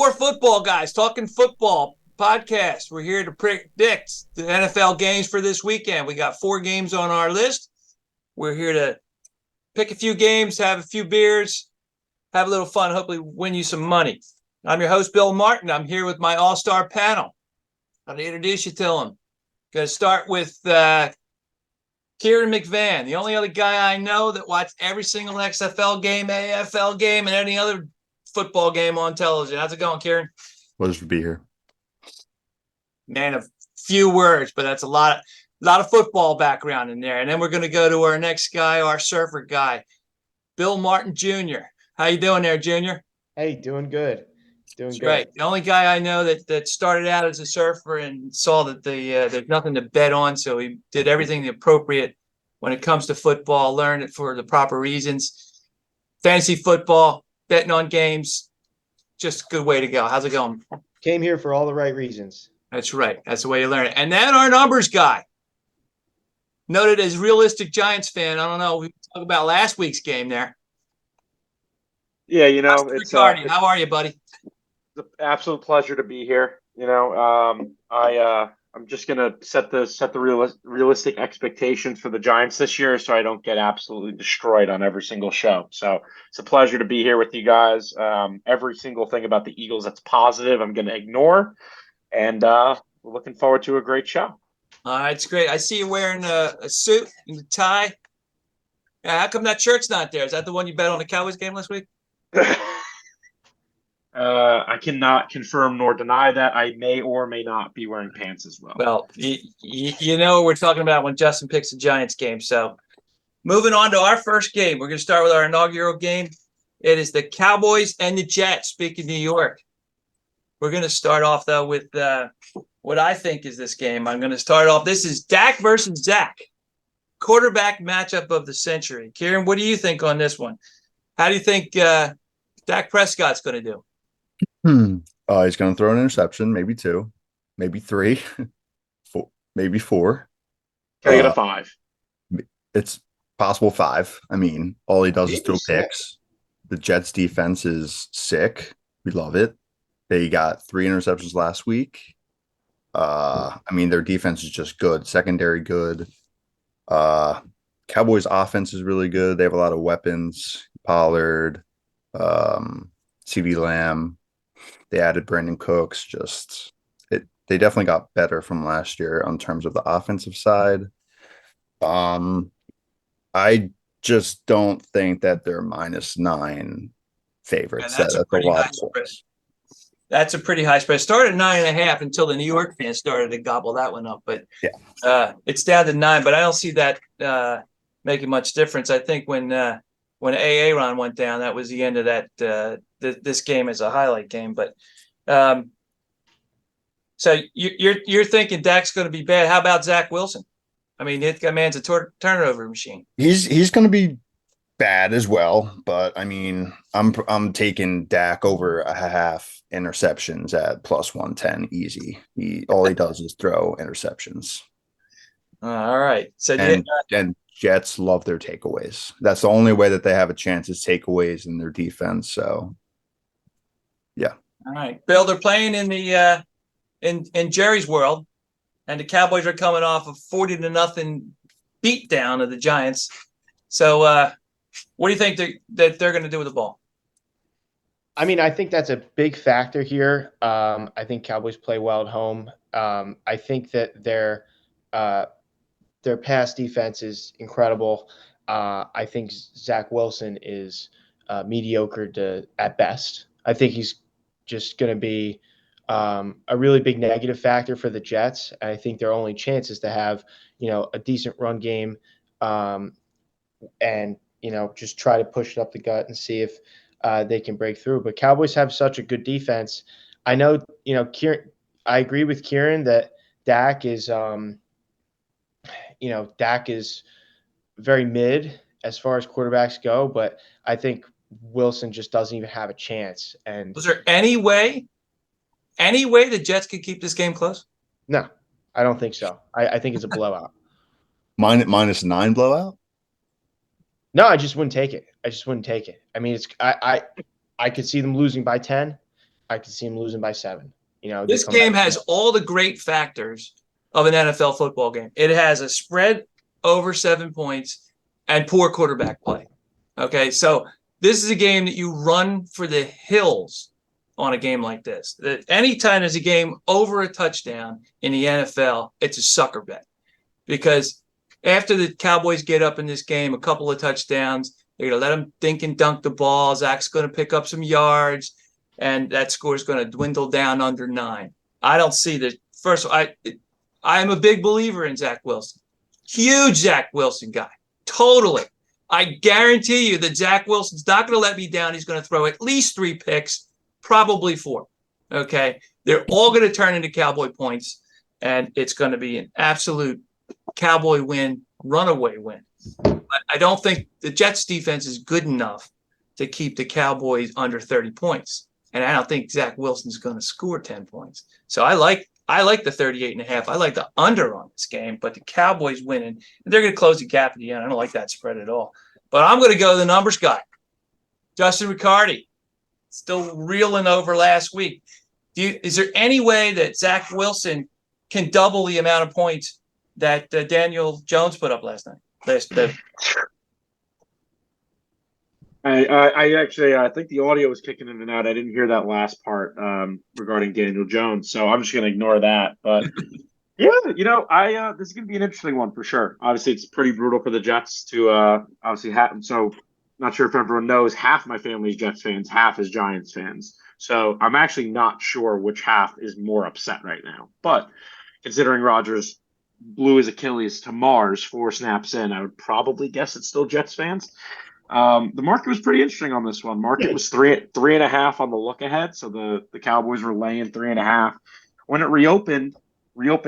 Four football guys talking football podcast. We're here to predict the NFL games for this weekend. We got 4 games on our list. We're here to pick a few games, have a few beers, have a little fun, hopefully win you some money. I'm your host, Bill Martin. I'm here with my all-star panel. I'll introduce you to them. Going to start with Kieran McVan, the only other guy I know that watched every single XFL game, AFL game, and any other football game on television. How's it going, Kieran? Pleasure to be here. Man, a few words, but that's a lot of football background in there. And then we're going to go to our next guy, our surfer guy, Bill Martin Jr. How you doing there, Junior? Hey, doing good. That's right. The only guy I know that started out as a surfer and saw that there's nothing to bet on, so he did everything the appropriate when it comes to football, learned it for the proper reasons. Fantasy football, betting on games, just a good way to go. How's it going? Came here for all the right reasons. That's right. That's the way you learn it. And then our numbers guy, noted as realistic Giants fan. I don't know. We talked about last week's game there. Yeah, how are you, buddy? It's an absolute pleasure to be here. I'm just gonna set the realistic expectations for the Giants this year, so I don't get absolutely destroyed on every single show. So it's a pleasure to be here with you guys. Every single thing about the Eagles that's positive, I'm gonna ignore, and we're looking forward to a great show. All right, it's great. I see you wearing a suit and a tie. Yeah, how come that shirt's not there? Is that the one you bet on the Cowboys game last week? I cannot confirm nor deny that. I may or may not be wearing pants as well. Well, you know what we're talking about when Justin picks the Giants game. So moving on to our first game, we're going to start with our inaugural game. It is the Cowboys and the Jets, speaking New York. We're going to start off, though, with what I think is this game. I'm going to start off. This is Dak versus Zach, quarterback matchup of the century. Kieran, what do you think on this one? How do you think Dak Prescott's going to do? He's going to throw an interception, maybe 2, maybe 3, 4, maybe 4. Can I get a 5? It's possible 5. I mean, all he does is throw picks. The Jets defense is sick. We love it. They got 3 interceptions last week. I mean, their defense is just good. Secondary good. Cowboys offense is really good. They have a lot of weapons. Pollard, CeeDee Lamb. They added Brandon Cooks. They definitely got better from last year in terms of the offensive side. I just don't think that they're -9 favorites. Yeah, that's a pretty high spread. It started at 9.5 until the New York fans started to gobble that one up. But yeah, it's down to 9. But I don't see that making much difference. I think when Aaron went down, that was the end of that. This game is a highlight game, but so you're thinking Dak's going to be bad. How about Zach Wilson? I mean, that man's a turnover machine. He's going to be bad as well, but I mean, I'm taking Dak over a half interceptions at +110 easy. All he does is throw interceptions. All right, so and Jets love their takeaways. That's the only way that they have a chance is takeaways in their defense. So, yeah. All right, Bill. They're playing in the in Jerry's world, and the Cowboys are coming off a 40-0 beatdown of the Giants. So, what do you think that they're going to do with the ball? I mean, I think that's a big factor here. I think Cowboys play well at home. I think that their pass defense is incredible. I think Zach Wilson is mediocre at best. I think he's just going to be a really big negative factor for the Jets. And I think their only chance is to have, a decent run game and, just try to push it up the gut and see if they can break through. But Cowboys have such a good defense. I know, Kieran, I agree with Kieran that Dak is Dak is very mid as far as quarterbacks go, but I think Wilson just doesn't even have a chance. And was there any way the Jets could keep this game close? No, I don't think so. I think it's a blowout. -9 blowout? No, I just wouldn't take it. I mean, I could see them losing by 10. I could see them losing by 7. They This come game back. has all the great factors of an NFL football game. It has a spread over 7 points and poor quarterback play. Okay, so this is a game that you run for the hills on a game like this. Anytime there's a game over a touchdown in the NFL, it's a sucker bet because after the Cowboys get up in this game, a couple of touchdowns, they're going to let them dink and dunk the ball. Zach's going to pick up some yards, and that score is going to dwindle down under 9. I don't see the first. I am a big believer in Zach Wilson. Huge Zach Wilson guy. Totally. I guarantee you that Zach Wilson's not going to let me down. He's going to throw at least 3 picks, probably 4. Okay. They're all going to turn into Cowboy points, and it's going to be an absolute Cowboy win, runaway win. But I don't think the Jets defense is good enough to keep the Cowboys under 30 points. And I don't think Zach Wilson's going to score 10 points. So I like the 38.5. I like the under on this game, but the Cowboys winning, and they're going to close the gap at the end. I don't like that spread at all. But I'm going to go the numbers guy. Justin Riccardi, still reeling over last week. Is there any way that Zach Wilson can double the amount of points that Daniel Jones put up last night? I think the audio was kicking in and out. I didn't hear that last part regarding Daniel Jones, so I'm just going to ignore that. But yeah, this is going to be an interesting one for sure. Obviously, it's pretty brutal for the Jets to obviously have. So, not sure if everyone knows, half my family is Jets fans, half is Giants fans. So I'm actually not sure which half is more upset right now. But considering Rodgers blew his Achilles to Mars 4 snaps in, I would probably guess it's still Jets fans. The market was pretty interesting on this one. Market was 3.5 on the look ahead. So the Cowboys were laying 3.5. When it reopened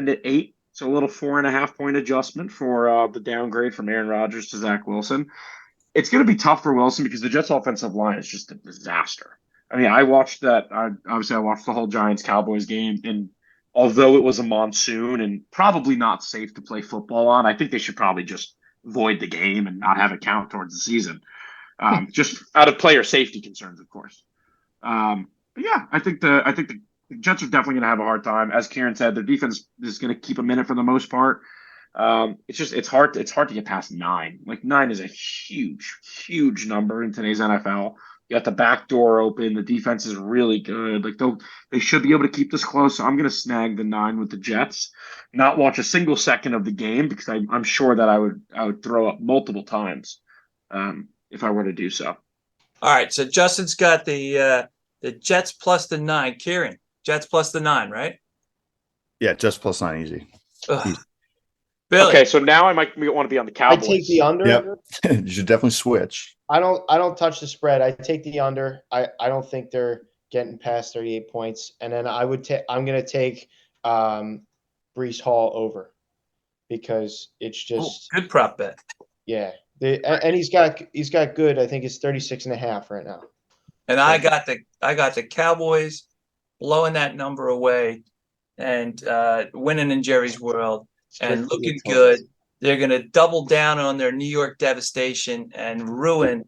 at 8. So a little 4.5 point adjustment for the downgrade from Aaron Rodgers to Zach Wilson. It's going to be tough for Wilson because the Jets offensive line is just a disaster. I mean, I watched that. I watched the whole Giants Cowboys game, and although it was a monsoon and probably not safe to play football on, I think they should probably just void the game and not have it count towards the season, just out of player safety concerns, of course. But yeah, I think the Jets are definitely going to have a hard time. As Kieran said, their defense is going to keep them in it for the most part. It's hard to get past 9. Like 9 is a huge number in today's NFL. You got the back door open. The defense is really good. Like they should be able to keep this close. So I'm going to snag the 9 with the Jets. Not watch a single second of the game because I'm sure that I would throw up multiple times if I were to do so. All right. So Justin's got the Jets plus the 9. Kieran, Jets plus the 9, right? Yeah, just plus 9 easy. Billy. Okay, so now I might want to be on the Cowboys. I take the under. Yep. You should definitely switch. I don't touch the spread. I take the under. I don't think they're getting past 38 points. And then I'm going to take Breece Hall over because it's just good prop bet. Yeah. And he's got good. I think it's 36.5 right now. And I got the Cowboys blowing that number away and winning in Jerry's world. And looking good. They're going to double down on their New York devastation and ruin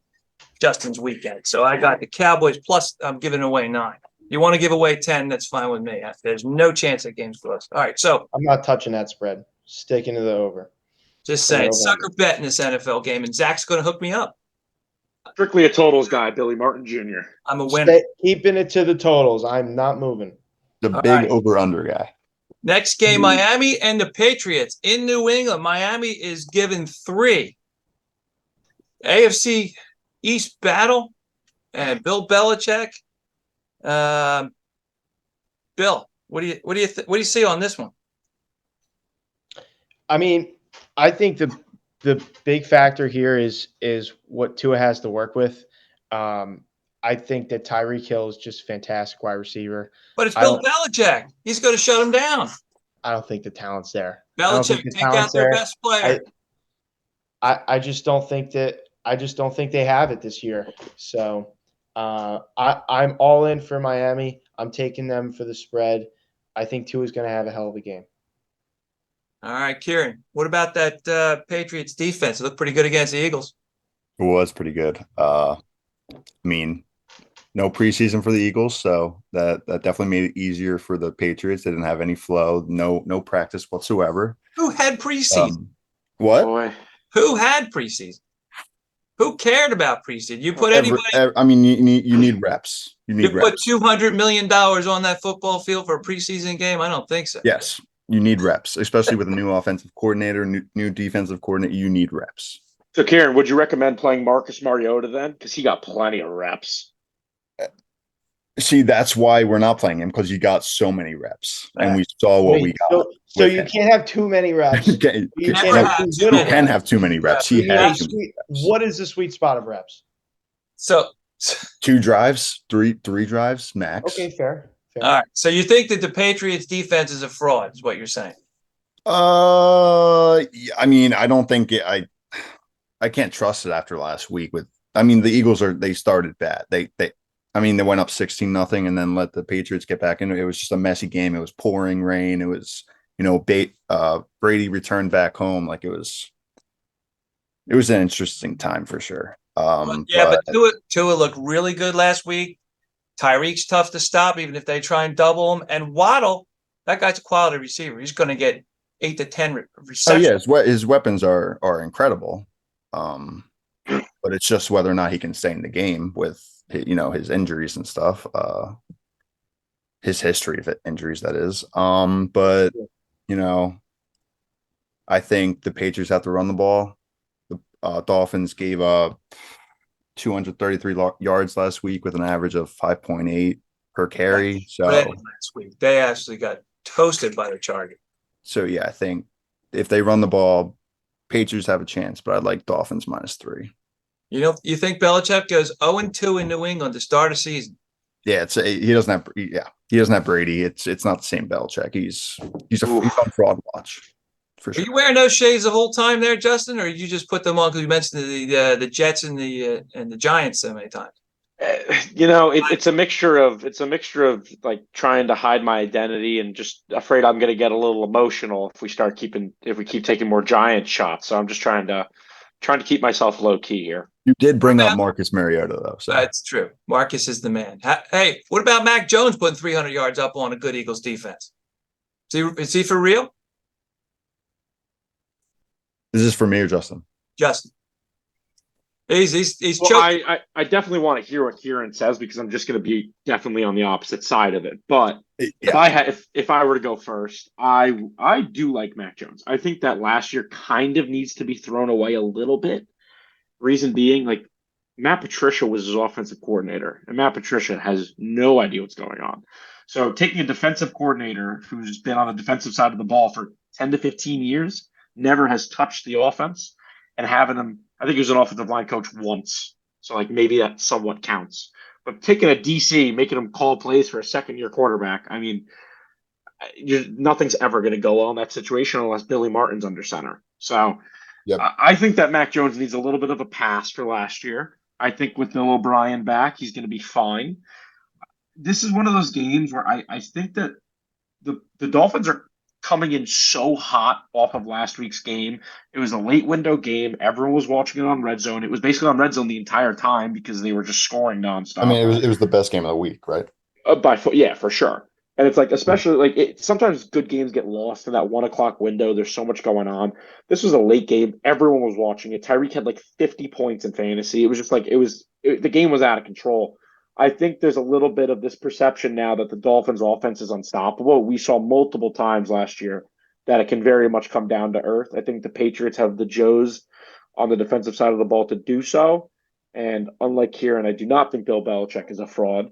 Justin's weekend. So I got the Cowboys plus I'm giving away 9. You want to give away 10, that's fine with me. There's no chance that game's close. All right, so I'm not touching that spread. Sticking to the over. Just saying, sucker bet in this NFL game, and Zach's going to hook me up. Strictly a totals guy, Billy Martin Jr. I'm a winner. Keeping it to the totals. I'm not moving. The big over-under guy. Next game, Miami and the Patriots in New England. Miami is given 3. AFC East battle and Bill Belichick. Bill, what do you see on this one? I mean, I think the big factor here is what Tua has to work with. I think that Tyreek Hill is just fantastic wide receiver. But it's Bill Belichick. He's going to shut him down. I don't think the talent's there. Belichick take out their best player. I just don't think they have it this year. So I'm all in for Miami. I'm taking them for the spread. I think Tua is going to have a hell of a game. All right, Kieran. What about that Patriots defense? It looked pretty good against the Eagles. It was pretty good. I mean, no preseason for the Eagles, so that definitely made it easier for the Patriots. They didn't have any flow, no practice whatsoever. Who had preseason? What? Boy. Who had preseason? Who cared about preseason? You put anybody. I mean, you need reps. You need You put reps. $200 million on that football field for a preseason game? I don't think so. Yes, you need reps, especially with a new offensive coordinator, new defensive coordinator. You need reps. So, Kieran, would you recommend playing Marcus Mariota then? Because he got plenty of reps. See, that's why we're not playing him, because you got so many reps, and we saw what we got. So you can't have too many reps. You can't have too You little can reps. have too many reps. He You need had a too many reps. What is the sweet spot of reps? So, 2 drives, three drives max. Okay, fair. all right. So you think that the Patriots defense is a fraud, is what you're saying? Yeah, I mean, I don't think I can't trust it after last week. I mean, the Eagles they started bad. They went up 16-0 and then let the Patriots get back into it. It was just a messy game. It was pouring rain. It was, Brady returned back home. Like it was an interesting time for sure. But Tua looked really good last week. Tyreek's tough to stop, even if they try and double him. And Waddle, that guy's a quality receiver. He's going to get 8 to 10 receptions. Oh yeah, his weapons are incredible. But it's just whether or not he can stay in the game with his injuries and stuff. His history of injuries, that is. But I think the Patriots have to run the ball. The Dolphins gave up 233 yards last week with an average of 5.8 per carry. So last week they actually got toasted by the Chargers. So yeah, I think if they run the ball, Patriots have a chance, but I'd like Dolphins -3. You think Belichick goes 0-2 in New England to start a season? Yeah, he doesn't have Brady. It's not the same Belichick. He's on fraud watch for sure. Are you wearing those shades the whole time there, Justin, or you just put them on because you mentioned the Jets and the Giants so many times? It's a mixture of like trying to hide my identity and just afraid I'm going to get a little emotional if we keep taking more Giant shots. So I'm just trying to keep myself low key here. You did bring up Marcus Mariota though, so that's true. Marcus is the man. Hey, what about Mac Jones putting 300 yards up on a good Eagles defense? Is he for real? Is this for me or Justin? Justin. He's well, I definitely want to hear what Kieran says because I'm just going to be definitely on the opposite side of it. But if I were to go first, I do like Mac Jones. I think that last year kind of needs to be thrown away a little bit. Reason being, like Matt Patricia was his offensive coordinator, and Matt Patricia has no idea what's going on. So taking a defensive coordinator who's been on the defensive side of the ball for 10 to 15 years, never has touched the offense, and having him, I think he was an offensive line coach once. So like maybe that somewhat counts. But taking a DC, making him call plays for a second-year quarterback, I mean, nothing's ever going to go well in that situation unless Billy Martin's under center. So yep. I think that Mac Jones needs a little bit of a pass for last year. I think with Bill O'Brien back, he's going to be fine. This is one of those games where I think that the Dolphins are coming in so hot off of last week's game. It was a late window game. Everyone was watching it on Red Zone. It was basically on Red Zone the entire time because they were just scoring nonstop. I mean, it was the best game of the week, right? Yeah, for sure. And it's like, especially like sometimes good games get lost in that 1 o'clock window. There's so much going on. This was a late game. Everyone was watching it. Tyreek had like 50 points in fantasy. It was just like, the game was out of control. I think there's a little bit of this perception now that the Dolphins offense is unstoppable. We saw multiple times last year that it can very much come down to earth. I think the Patriots have the Joes on the defensive side of the ball to do so. And unlike Kieran, I do not think Bill Belichick is a fraud.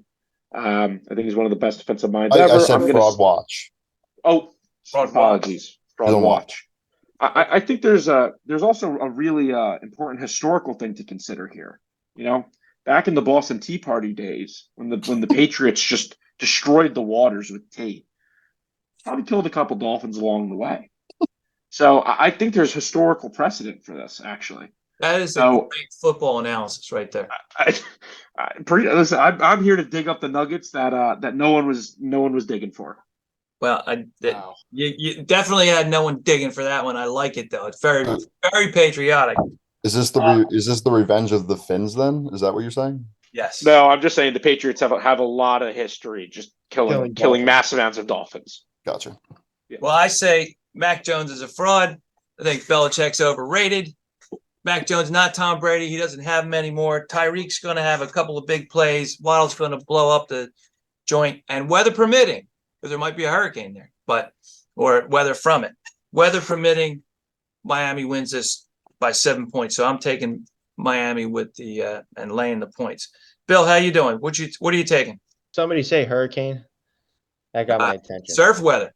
I think he's one of the best defensive minds ever. I said fraud watch. Oh, apologies. Fraud watch. I think there's also a really important historical thing to consider here. Back in the Boston Tea Party days, when the Patriots just destroyed the waters with tea, probably killed a couple Dolphins along the way. So I think there's historical precedent for this, actually. That is a great football analysis right there. Listen, I'm here to dig up the nuggets that no one was digging for. Well, you definitely had no one digging for that one. I like it though. It's very very patriotic. Is this the revenge of the Finns then? Is that what you're saying? Yes. No, I'm just saying the Patriots have a lot of history just killing Dolphins. massive amounts of Dolphins. Gotcha. Well, I say Mac Jones is a fraud. I think Belichick's overrated. Mac Jones, not Tom Brady. He doesn't have him anymore. Tyreek's going to have a couple of big plays. Waddle's going to blow up the joint, and weather permitting, because there might be a hurricane there, or weather from it. Weather permitting, Miami wins this by 7 points. So I'm taking Miami with the and laying the points. Bill, how you doing? What are you taking? Somebody say hurricane. That got my attention. Surf weather.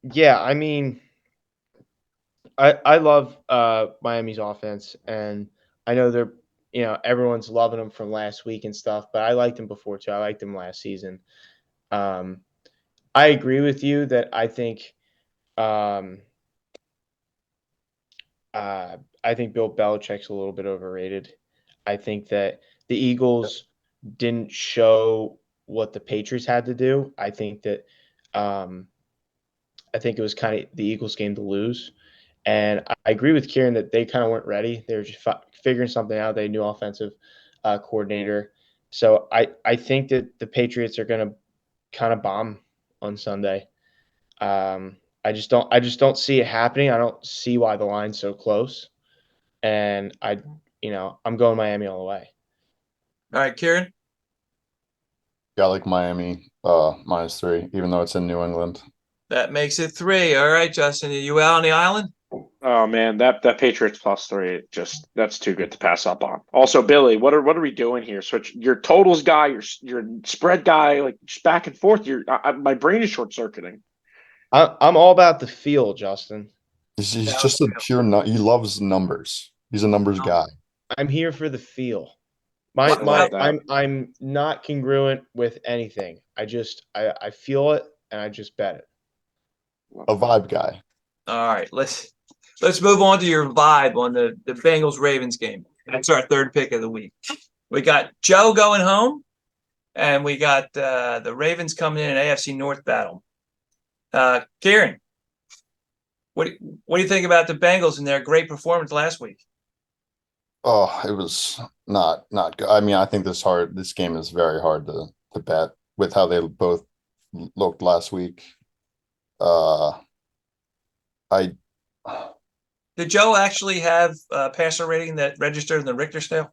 Yeah, I mean, I love Miami's offense, and I know they're everyone's loving them from last week and stuff, but I liked them before too. I liked them last season. I agree with you that I think Bill Belichick's a little bit overrated. I think that the Eagles didn't show what the Patriots had to do. I think it was kind of the Eagles' game to lose. And I agree with Kieran that they kind of weren't ready. They were just figuring something out. They had a new offensive coordinator. So I think that the Patriots are going to kind of bomb on Sunday. I just don't see it happening. I don't see why the line's so close. And I'm going Miami all the way. All right, Kieran. Yeah, I like Miami -3, even though it's in New England. That makes it 3. All right, Justin, are you out on the island? Oh man, that Patriots +3, that's too good to pass up on. Also, Billy, what are we doing here? Switch your totals guy, your spread guy, like just back and forth. My brain is short circuiting. I'm all about the feel, Justin. He's just a pure he loves numbers. He's a numbers guy. I'm here for the feel. I love that. I'm not congruent with anything. I feel it and I just bet it. A vibe guy. All right, let's move on to your vibe on the Bengals Ravens game. That's our third pick of the week. We got Joe going home, and we got the Ravens coming in an AFC North battle. Kieran, what do you think about the Bengals and their great performance last week? Oh, it was not good. I mean, I think this game is very hard to bet with how they both looked last week. I Did Joe actually have a passer rating that registered in the Richter scale?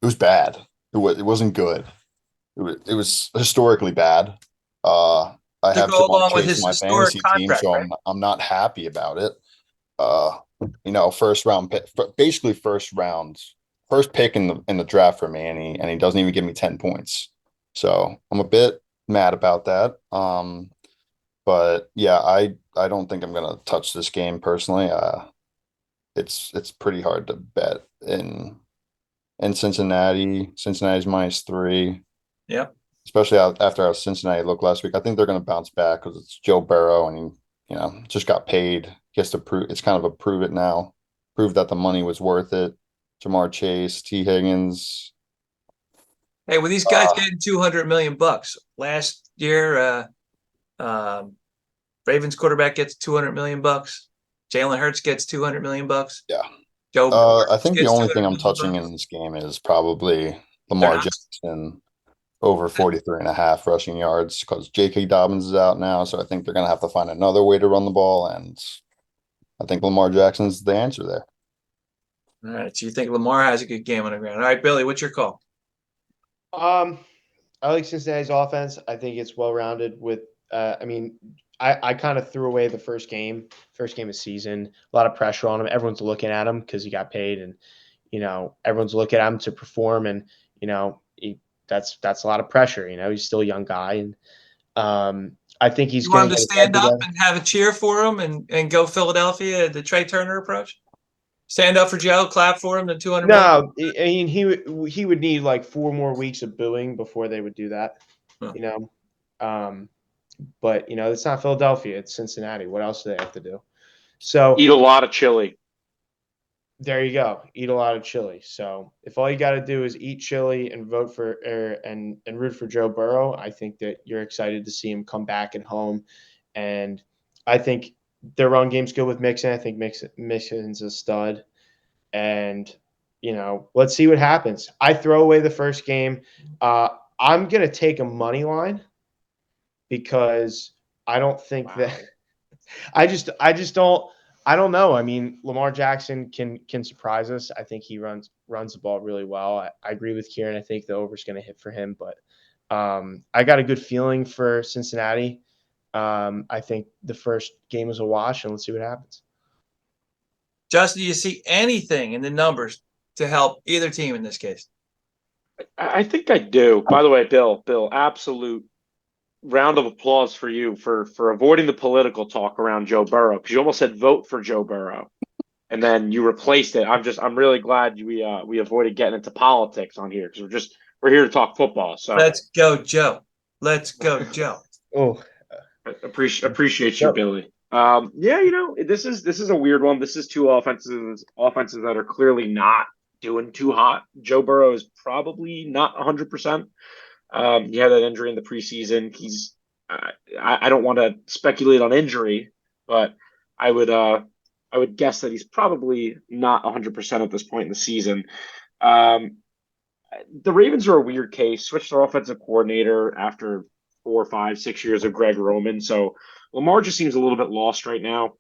It was bad. It wasn't good. It was historically bad. I To have go Jamar along with Chase his in my historic fantasy team, contract, so right? I'm not happy about it. First round pick, basically first pick in the draft for me, and he doesn't even give me 10 points. So I'm a bit mad about that. But yeah, I don't think I'm gonna touch this game personally. It's pretty hard to bet in Cincinnati. Cincinnati's -3. Yep. Especially after how Cincinnati looked last week. I think they're going to bounce back because it's Joe Burrow and he just got paid. He has to prove it's kind of a prove it now. Prove that the money was worth it. Jamar Chase, T. Higgins. Hey, well, these guys getting $200 million last year. Ravens quarterback gets $200 million. Jalen Hurts gets $200 million. Yeah. Joe I think the gets only 200 thing I'm million touching bucks. in this game is probably They're Lamar not. Jackson over 43.5 rushing yards because J.K. Dobbins is out now. So I think they're going to have to find another way to run the ball. And I think Lamar Jackson's the answer there. All right. So you think Lamar has a good game on the ground. All right, Billy, what's your call? I like Cincinnati's offense. I think it's well rounded with I kind of threw away the first game of season. A lot of pressure on him. Everyone's looking at him because he got paid, and everyone's looking at him to perform, and that's a lot of pressure. He's still a young guy, and I think he's You want going him to to get his head stand up together. and have a cheer for him and go Philadelphia, the Trey Turner approach? Stand up for Joe, clap for him, the 200 million? No, I mean he would need like 4 more weeks of booing before they would do that. Huh. But it's not Philadelphia; it's Cincinnati. What else do they have to do? So Eat a lot of chili. there you go. Eat a lot of chili. So if all you got to do is eat chili and vote for and root for Joe Burrow, I think that you're excited to see him come back at home. And I think their run game's good with Mixon. I think Mixon's a stud. And let's see what happens. I throw away the first game. I'm going to take a money line because I don't think that I don't know. I mean, Lamar Jackson can surprise us. I think he runs the ball really well. I agree with Kieran. I think the over is going to hit for him, but I got a good feeling for Cincinnati. I think the first game was a wash, and let's see what happens. Justin, do you see anything in the numbers to help either team in this case? I think I do. By the way, Bill, absolute round of applause for you for avoiding the political talk around Joe Burrow, because you almost said vote for Joe Burrow, and then you replaced it. I'm really glad we avoided getting into politics on here, because we're here to talk football. So let's go, Joe. Let's go, Joe. Oh, appreciate you, Billy. Yeah, this is a weird one. This is two offenses that are clearly not doing too hot. Joe Burrow is probably not 100%. He had that injury in the preseason. He's I don't want to speculate on injury, but I would guess that he's probably not 100% at this point in the season. The Ravens are a weird case. Switched their offensive coordinator after 4, 5, 6 years of Greg Roman. So Lamar just seems a little bit lost right now.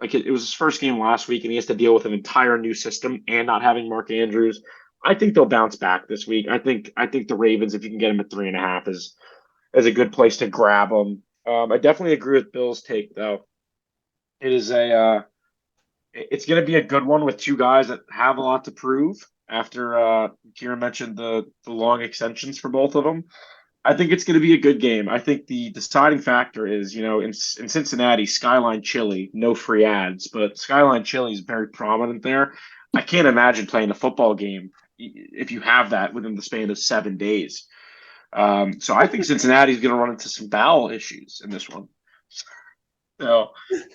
Like it was his first game last week, and he has to deal with an entire new system and not having Mark Andrews. I think they'll bounce back this week. I think the Ravens, if you can get them at 3.5, is a good place to grab them. I definitely agree with Bill's take, though. It's going to be a good one with two guys that have a lot to prove. After Kieran mentioned the long extensions for both of them, I think it's going to be a good game. I think the deciding factor is, in Cincinnati, Skyline Chili, no free ads, but Skyline Chili is very prominent there. I can't imagine playing a football game if you have that within the span of 7 days. So I think Cincinnati's going to run into some bowel issues in this one. So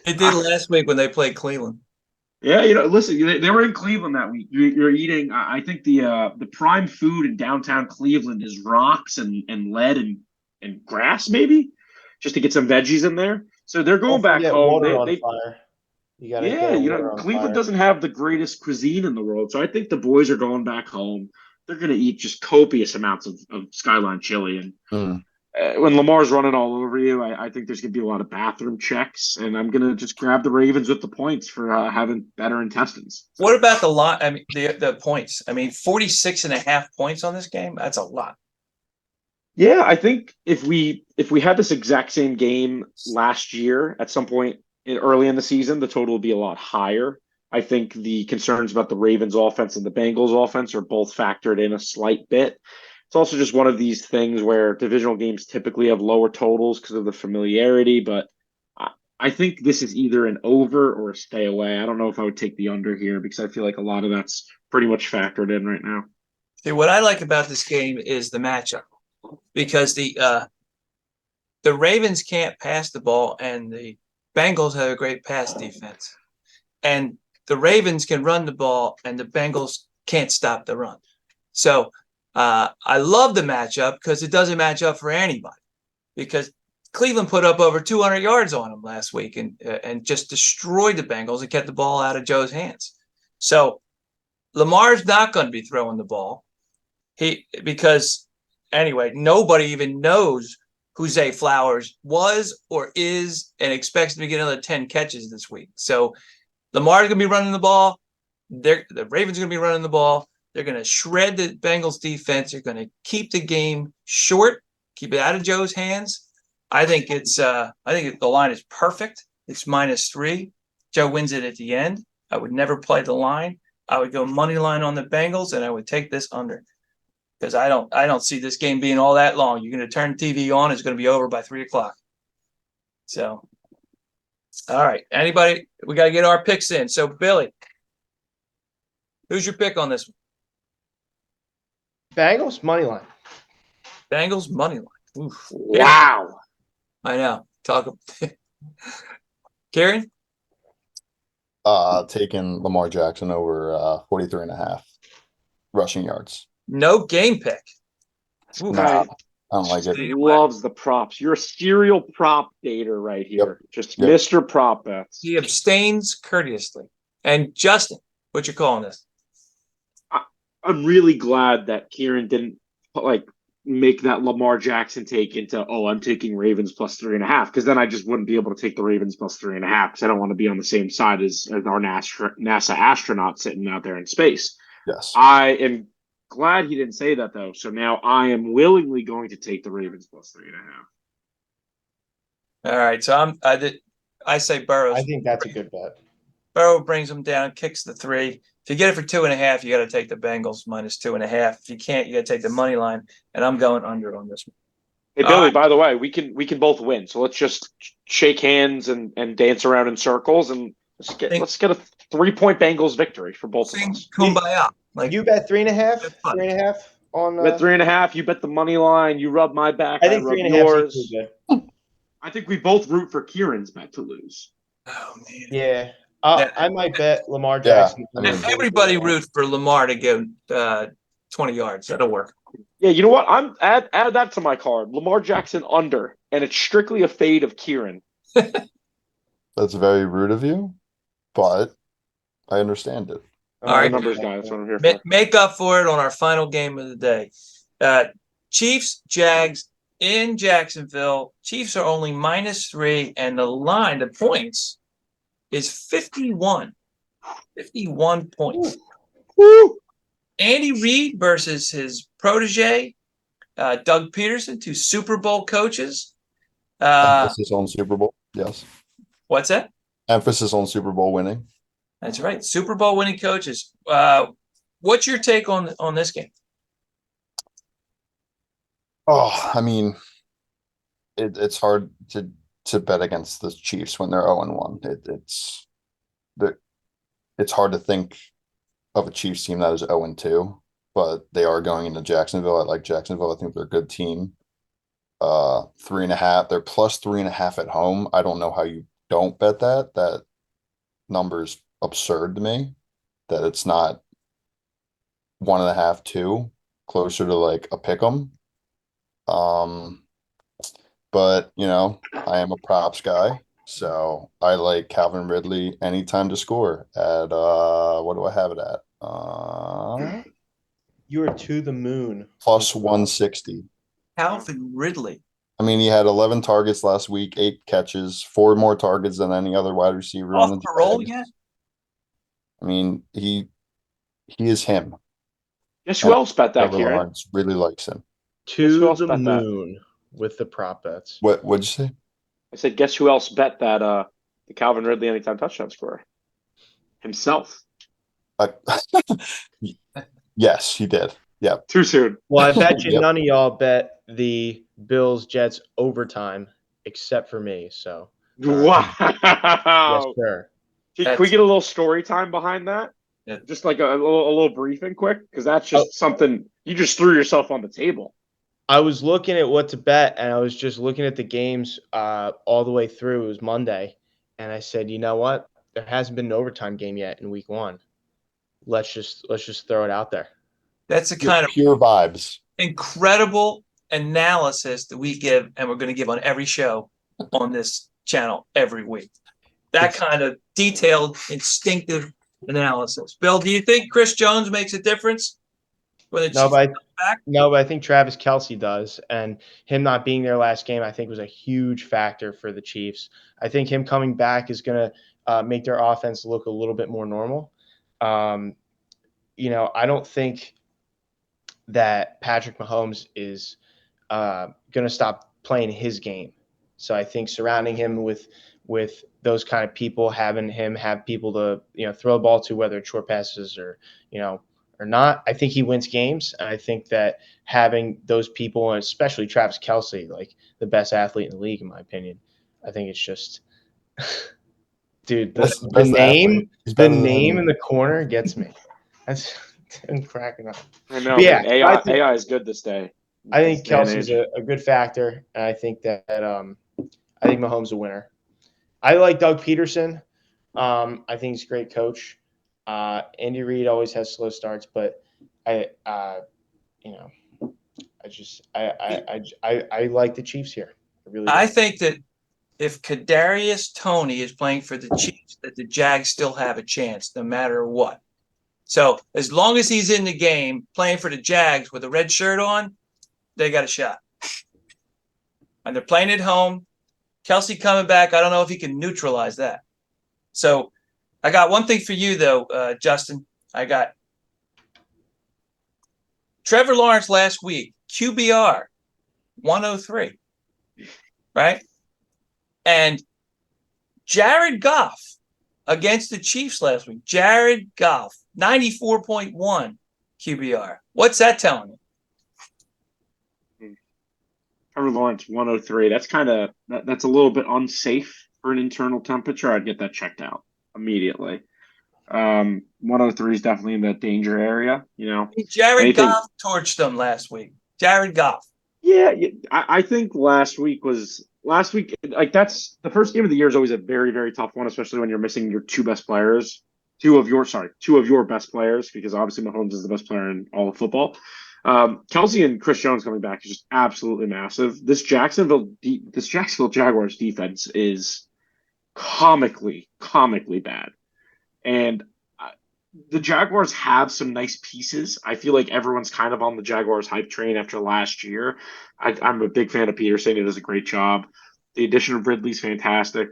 It did last week when they played Cleveland. Yeah, listen, they were in Cleveland that week. You're eating. I think the prime food in downtown Cleveland is rocks and lead and grass, maybe, just to get some veggies in there. So they're going back home. Water on fire. Cleveland doesn't have the greatest cuisine in the world, so I think the boys are going back home. They're going to eat just copious amounts of Skyline chili, and when Lamar's running all over you, I think there's going to be a lot of bathroom checks, and I'm going to just grab the Ravens with the points for having better intestines. What about the line? I mean, the points. I mean, 46.5 points on this game. That's a lot. Yeah, I think if we had this exact same game last year at some point early in the season, the total would be a lot higher. I think the concerns about the Ravens offense and the Bengals offense are both factored in a slight bit. It's also just one of these things where divisional games typically have lower totals because of the familiarity, but I think this is either an over or a stay away. I don't know if I would take the under here because I feel like a lot of that's pretty much factored in right now. See, what I like about this game is the matchup, because the Ravens can't pass the ball and the Bengals have a great pass defense. And the Ravens can run the ball and the Bengals can't stop the run. So I love the matchup because it doesn't match up for anybody, because Cleveland put up over 200 yards on them last week and just destroyed the Bengals and kept the ball out of Joe's hands. So Lamar's not going to be throwing the ball. Because anyway, nobody even knows who Zay Flowers was or is, and expects him to get another 10 catches this week. So Lamar's going to be running the ball. The Ravens are going to be running the ball. They're going to shred the Bengals defense. They're going to keep the game short, keep it out of Joe's hands. I think the line is perfect. It's -3. Joe wins it at the end. I would never play the line. I would go money line on the Bengals, and I would take this under, because I don't see this game being all that long. You're going to turn TV on. It's going to be over by 3:00. So, all right. Anybody? We got to get our picks in. So, Billy, who's your pick on this one? Bengals money line. Bengals money line. Oof. Wow. I know. Talk. Karen? Taking Lamar Jackson over 43.5 rushing yards. No game pick. Oof. Nah, I don't like it. He loves the props. You're a serial prop dater right here. Yep. Just Mr. Prop Bets. He abstains courteously. And Justin, what you calling this? I'm really glad that Kieran didn't like make that Lamar Jackson take into, oh, I'm taking Ravens plus 3.5, because then I just wouldn't be able to take the Ravens plus 3.5 because I don't want to be on the same side as our NASA astronaut sitting out there in space. Yes. I am glad he didn't say that though. So now I am willingly going to take the Ravens plus 3.5. All right, so I say Burrows. I think that's a good bet. Burrow brings them down, kicks the 3. If you get it for 2.5, you got to take the Bengals minus 2.5. If you can't, you got to take the money line. And I'm going under on this one. Hey All Billy, right. by the way, we can both win. So let's just shake hands and dance around in circles, and let's get a 3-point Bengals victory for both of Sing us. kumbaya. Like You bet 3.5, That's fun. 3.5 on. You bet 3.5. You bet the money line. You rub my back. I think rub 3.5 yours. is good. I think we both root for Kieran's bet to lose. oh man. Yeah. Yeah. I might bet Lamar Jackson. I mean, Everybody roots for Lamar to go 20 yards. That'll work. Yeah, you know what? I'm add that to my card. Lamar Jackson under, and it's strictly a fade of Kieran. that's very rude of you, but I understand it. All right. Numbers guy. That's what I'm here for. Make up for it on our final game of the day. Chiefs, Jags in Jacksonville. Chiefs are only -3, and the line, the points, is 51. 51 points. Woo! Andy Reid versus his protege, Doug Peterson, 2 Super Bowl coaches. Emphasis on Super Bowl. Yes. What's that? Emphasis on Super Bowl winning. That's right. Super Bowl winning coaches. What's your take on this game? Oh, I mean, it's hard to bet against the Chiefs when they're 0-1. It's hard to think of a Chiefs team that is 0-2, but they are going into Jacksonville. I like Jacksonville. I think they're a good team. 3.5. They're plus 3.5 at home. I don't know how you don't bet that. That number's absurd to me. That it's not 1.5, 2, closer to like a pick 'em. But I am a props guy, so I like Calvin Ridley anytime to score at what do I have it at? You are to the moon. Plus 160. Calvin Ridley. I mean, he had 11 targets last week, 8 catches, 4 more targets than any other wide receiver on Off the parole Jags. yet? I mean, he is him. Guess who else bet that, Trevor Kieran? Lawrence really likes him. To who else the bet that? moon with the prop bets. What'd you say? I said, guess who else bet that the Calvin Ridley anytime touchdown scorer? Himself. Yes, he did. Yeah. Too soon. Well, I bet you Yep. none of y'all bet the Bills Jets overtime except for me. So Wow. yes, sir. Can we get a little story time behind that? Yeah. Just like a little briefing quick, because that's just something you just threw yourself on the table. I was looking at what to bet, and I was just looking at the games all the way through. It was Monday, and I said, you know what? There hasn't been an overtime game yet in week 1. Let's just throw it out there. That's the kind of Pure vibes. incredible analysis that we give, and we're going to give on every show on this channel every week. That kind of detailed, instinctive analysis. Bill, do you think Chris Jones makes a difference when the No, Chiefs but come back? No, but I think Travis Kelce does, and him not being there last game, I think, was a huge factor for the Chiefs. I think him coming back is going to make their offense look a little bit more normal. I don't think that Patrick Mahomes is going to stop playing his game. So I think surrounding him with those kind of people, having him have people to throw the ball to, whether it's short passes or not, I think he wins games. And I think that having those people, and especially Travis Kelce, like the best athlete in the league, in my opinion, I think it's just, dude, the name in the corner gets me. That's cracking up. I know. But yeah, AI is good this day. I think This day and Kelsey's age. a good factor, and I think that I think Mahomes a winner. I like Doug Peterson. I think he's a great coach. Andy Reid always has slow starts, but I like the Chiefs here. I really do. I think that if Kadarius Toney is playing for the Chiefs, that the Jags still have a chance, no matter what. So as long as he's in the game playing for the Jags with a red shirt on, they got a shot. And they're playing at home. Kelsey coming back. I don't know if he can neutralize that. So I got one thing for you, though, Justin. I got Trevor Lawrence last week, QBR 103, right? And Jared Goff against the Chiefs last week. Jared Goff, 94.1 QBR. What's that telling you? Trevor Lawrence 103. That's a little bit unsafe for an internal temperature. I'd get that checked out immediately. 103 is definitely in that danger area. Jared Goff torched them last week. Jared Goff. Yeah, I think last week. Like that's the first game of the year is always a very, very tough one, especially when you're missing your two best players, two of your best players, because obviously Mahomes is the best player in all of football. Kelsey and Chris Jones coming back is just absolutely massive. This Jacksonville Jaguars defense is comically bad, and the Jaguars have some nice pieces. I feel like everyone's kind of on the Jaguars hype train after last year. I'm a big fan of Peterson. He does a great job. The addition of Ridley's fantastic.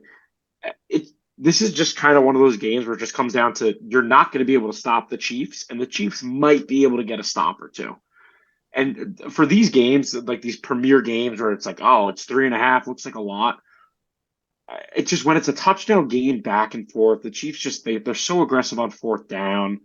This is just kind of one of those games where it just comes down to you're not going to be able to stop the Chiefs, and the Chiefs might be able to get a stop or two. And for these games, like these premier games where it's like, oh, it's 3.5, looks like a lot. It's just when it's a touchdown game back and forth, the Chiefs they're so aggressive on fourth down.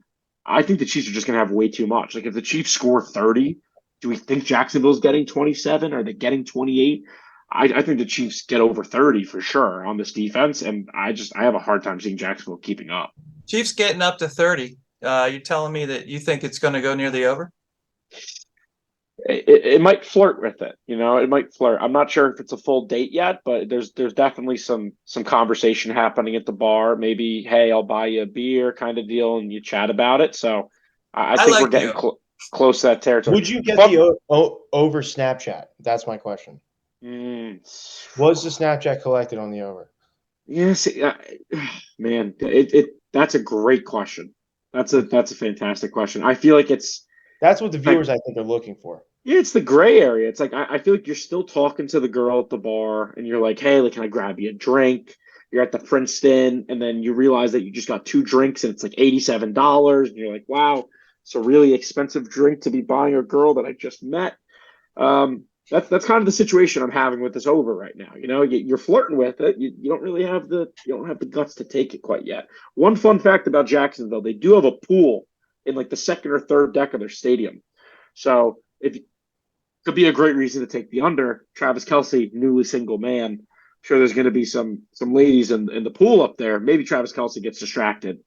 I think the Chiefs are just going to have way too much. Like if the Chiefs score 30, do we think Jacksonville's getting 27? Are they getting 28? I think the Chiefs get over 30 for sure on this defense, and I have a hard time seeing Jacksonville keeping up. Chiefs getting up to 30. You're telling me that you think it's going to go near the over? It might flirt with it, it might flirt. I'm not sure if it's a full date yet, but there's definitely some conversation happening at the bar. Maybe, hey, I'll buy you a beer kind of deal, and you chat about it. So I think we're getting close to that territory. Would you get the over Snapchat? That's my question. Was the Snapchat collected on the over? Yes, man, that's a great question. That's a fantastic question. I feel like that's what the viewers I think are looking for. Yeah, it's the gray area. It's like I feel like you're still talking to the girl at the bar, and you're like, "Hey, like, can I grab you a drink?" You're at the Princeton, and then you realize that you just got 2 drinks, and it's like $87, and you're like, "Wow, it's a really expensive drink to be buying a girl that I just met." That's kind of the situation I'm having with this over right now. You're flirting with it. You don't have the guts to take it quite yet. One fun fact about Jacksonville: they do have a pool in like the second or third deck of their stadium. So could be a great reason to take the under. Travis Kelsey, newly single man. I'm sure there's going to be some ladies in the pool up there. Maybe Travis Kelsey gets distracted.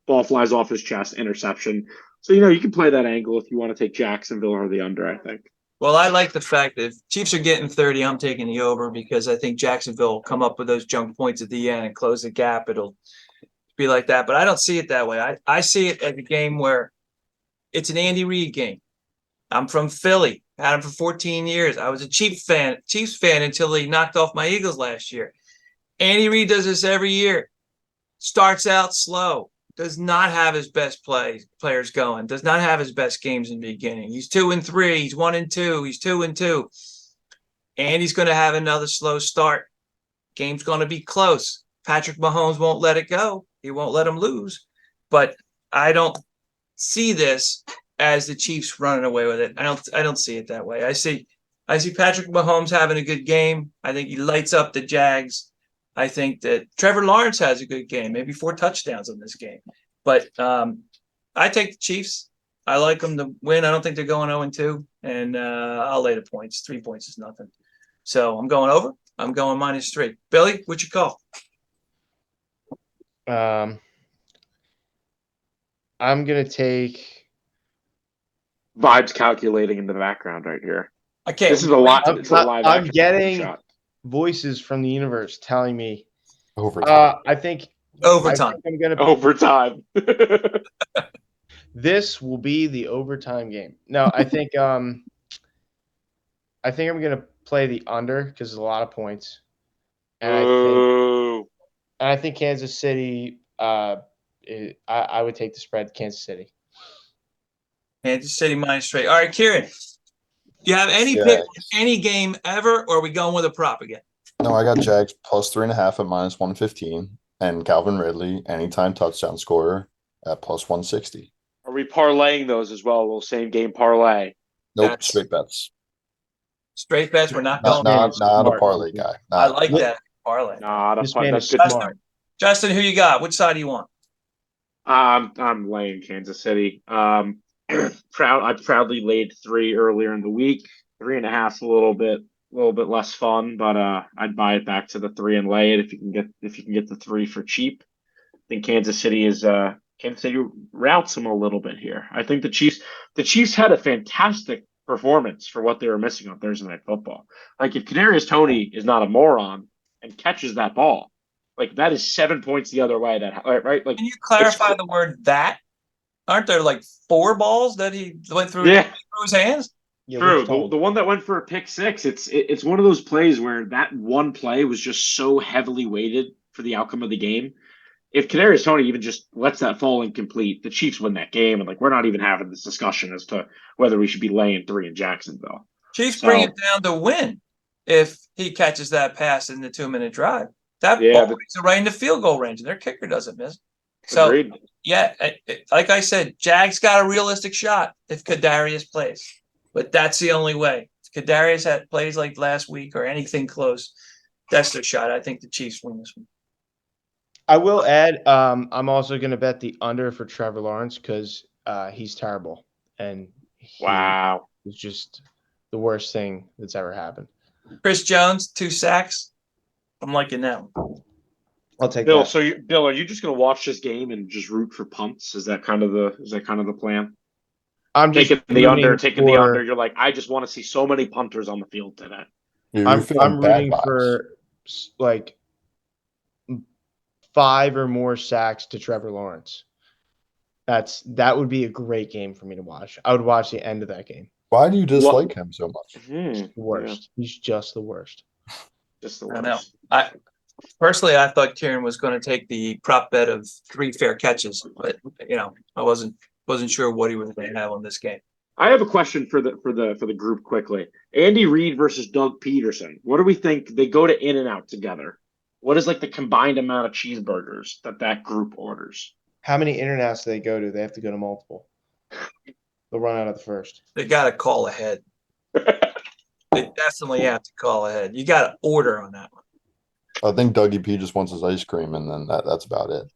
Ball flies off his chest, interception. So, you can play that angle if you want to take Jacksonville or the under, I think. Well, I like the fact that if Chiefs are getting 30, I'm taking the over because I think Jacksonville will come up with those junk points at the end and close the gap. It'll be like that. But I don't see it that way. I see it as a game where it's an Andy Reid game. I'm from Philly. Had him for 14 years. I was a Chiefs fan until he knocked off my Eagles last year. Andy Reid does this every year. Starts out slow. Does not have his best players going. Does not have his best games in the beginning. He's 2-3. He's 1-2. He's 2-2. And he's going to have another slow start. Game's going to be close. Patrick Mahomes won't let it go. He won't let him lose. But I don't see this as the Chiefs running away with it. I don't see it that way. I see Patrick Mahomes having a good game. I think he lights up the Jags. I think that Trevor Lawrence has a good game, maybe 4 touchdowns in this game. But I take the Chiefs. I like them to win. I don't think they're going 0-2, and I'll lay the points. 3 points is nothing. So I'm going over. I'm going -3. Billy, what's your call? I'm going to take Vibes calculating in the background right here. I can't. This is a lot. It's a live I'm action getting shot. Voices from the universe telling me Overtime. I think Overtime. I'm going to Overtime. This will be the overtime game. No, I think I'm going to play the under because there's a lot of points. And I think Kansas City I would take the spread, Kansas City. Kansas City minus 3. All right, Kieran, do you have any pick Jags. on any game ever, or are we going with a prop again? No, I got Jags plus 3.5 at minus 115, and Calvin Ridley anytime touchdown scorer at plus 160. Are we parlaying those as well? A little same game parlay. Nope, That's- straight bets. Straight bets. We're not Not going. man is not a smart. parlay guy. I Not, like that parlay. Nah, This man that's is good. smart. Justin, who you got? Which side do you want? I'm laying Kansas City. I proudly laid 3 earlier in the week. 3.5 a little bit less fun, but I'd buy it back to the 3 and lay it if you can get the 3 for cheap. I think Kansas City routes them a little bit here. I think the Chiefs had a fantastic performance for what they were missing on Thursday Night Football. Like if Kadarius Toney is not a moron and catches that ball, like that is 7 points the other way. That right? Like Can you clarify the word that? Aren't there like 4 balls that he went through, yeah. through his hands? Yeah, True. which time? The one that went for a pick six, it's one of those plays where that one play was just so heavily weighted for the outcome of the game. If Kadarius Toney even just lets that fall incomplete, the Chiefs win that game, and like we're not even having this discussion as to whether we should be laying 3 in Jacksonville. Chiefs So- bring it down to win if he catches that pass in the 2-minute drive. That Yeah, ball is right in the field goal range, and their kicker doesn't miss. So, Agreed. yeah, like I said, Jags got a realistic shot if Kadarius plays, but that's the only way. If Kadarius had plays like last week or anything close, that's their shot. I think the Chiefs win this one. I will add, I'm also going to bet the under for Trevor Lawrence because he's terrible and he Wow. is just the worst thing that's ever happened. Chris Jones, 2 sacks. I'm liking that one. I'll take Bill, that. Bill, are you just gonna watch this game and just root for punts? Is that kind of the plan? I'm just Taking the under. for- You're like, I just want to see so many punters on the field today. You're I'm feeling bad rooting vibes. for like 5 or more sacks to Trevor Lawrence. That would be a great game for me to watch. I would watch the end of that game. Why do you dislike him so much? The worst. He's just the worst. Just the I know. worst. Personally, I thought Kieran was going to take the prop bet of 3 fair catches, but I wasn't sure what he was going to have on this game. I have a question for the group quickly. Andy Reid versus Doug Peterson. What do we think? They go to In-N-Out together. What is like the combined amount of cheeseburgers that group orders? How many internets do they go to? They have to go to multiple. They'll run out of the first. They got to call ahead. They definitely have to call ahead. You got to order on that one. I think Dougie P just wants his ice cream, and then that's about it.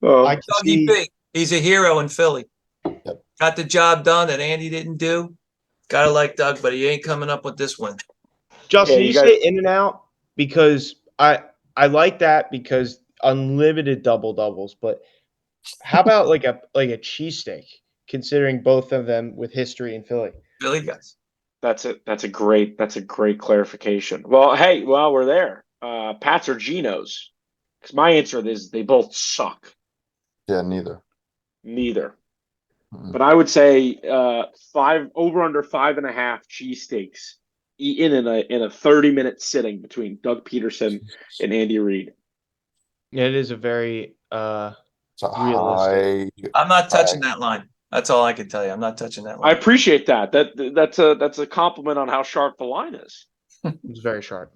Well, I can Dougie see, P, he's a hero in Philly. Yep. Got the job done that Andy didn't do. Gotta like Doug, but he ain't coming up with this one. Justin, Yeah, you you guys- say in and out because I like that because unlimited double doubles. But how about like a cheesesteak? Considering both of them with history in Philly. Philly guys. That's a great clarification. Well, hey, while we're there, Pats or Geno's? Because my answer is they both suck. Yeah, neither. Neither. Mm-mm. But I would say 5 over under 5.5 cheesesteaks eaten in a 30-minute sitting between Doug Peterson and Andy Reid. Yeah, it is a very It's a Realistic. high. I'm not touching that line. That's all I can tell you. I'm not touching that I line. appreciate that. That's a compliment on how sharp the line is. it's very sharp.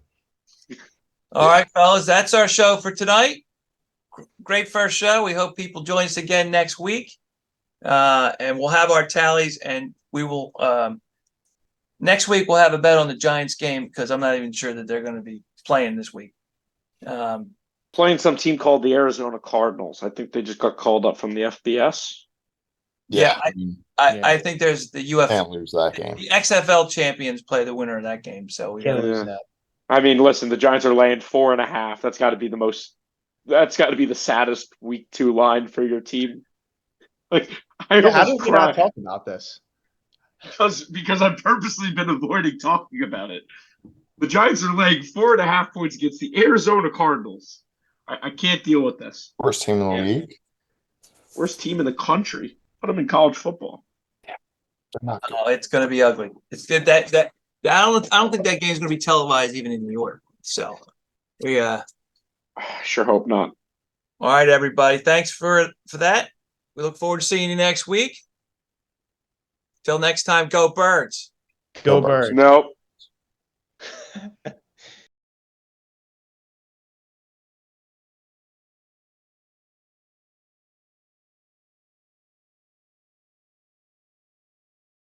All right, fellas, that's our show for tonight. Great first show. We hope people join us again next week. And we'll have our tallies, and we will next week we'll have a bet on the Giants game because I'm not even sure that they're going to be playing this week. Playing some team called the Arizona Cardinals. I think they just got called up from the FBS. Yeah, I mean, I think there's the UF can't lose that game. the XFL champions play the winner of that game. So we Can't gotta, lose Yeah. that. I mean, listen, the Giants are laying 4.5. That's got to be the saddest week 2 line for your team. Like I Yeah, how almost did we not cried talk about this? because I've purposely been avoiding talking about it. The Giants are laying 4.5 points against the Arizona Cardinals. I can't deal with this. Worst team in the Yeah. league. Worst team in the country. Put them in college football. They're not good. oh, it's going to be ugly. It's good that I don't think that game's going to be televised even in New York. So we I sure hope not. all right, everybody. Thanks for that. We look forward to seeing you next week. Till next time, go Birds. Go Go Birds. Birds. Nope.